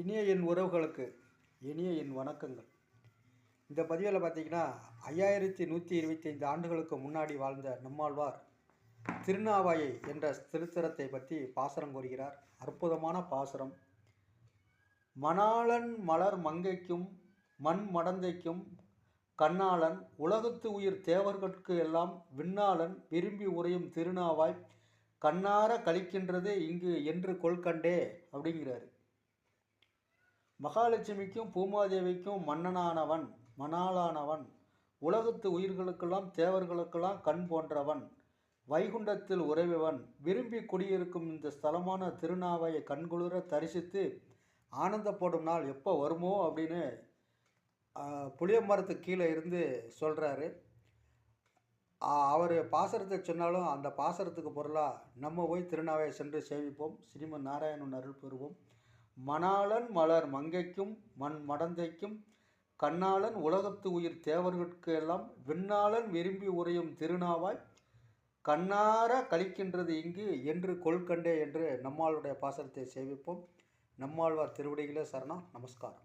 இனிய என் உறவுகளுக்கு இனிய என் வணக்கங்கள். இந்த பதிவில் பார்த்தீங்கன்னா 5125 ஆண்டுகளுக்கு முன்னாடி வாழ்ந்த நம்மாழ்வார் திருநாவாயை என்ற திருத்தலத்தை பற்றி பாசுரம் கூறுகிறார். அற்புதமான பாசுரம். மணாளன் மலர் மங்கைக்கும் மண் மடந்தைக்கும் கண்ணாளன் உலகத்து உயிர் தேவர்கட்கு எல்லாம் விண்ணாளன் விரும்பி உரையும் திருநாவாய் கண்ணார கழிக்கின்றது இங்கு என்று கொள்கண்டே அப்படிங்கிறாரு. மகாலட்சுமிக்கும் பூமாதேவிக்கும் மன்னனானவன் மணாளானவன் உலகத்து உயிர்களுக்கெல்லாம் தேவர்களுக்கெல்லாம் கண் போன்றவன் வைகுண்டத்தில் உறைபவன் விரும்பி குடியிருக்கும் இந்த ஸ்தலமான திருநாவாயை கண்குளிர தரிசித்து ஆனந்தப்படும் நாள் எப்போ வருமோ அப்படின்னு புளிய மரத்துக்கு கீழே இருந்து சொல்கிறாரு. அவர் பாசரத்தை சொன்னாலும் அந்த பாசரத்துக்கு பொருளாக நம்ம போய் திருநாவாயை சென்று சேவிப்போம். ஸ்ரீமன் நாராயணன் அருள் பெறுவோம். மணாளன் மலர் மங்கைக்கும் மண் மடந்தைக்கும் கண்ணாளன் உலகத்து உயிர் தேவர்கட்கு எல்லாம் விண்ணாளன் விரும்பி உரையும் திருநாவாய் கண்ணார கழிக்கின்றது இங்கு என்று கொள்கண்டே என்று நம்மாளுடைய பாசனத்தை சேவிப்போம். நம்மாழ்வார் திருவடிகளே சரணம். நமஸ்காரம்.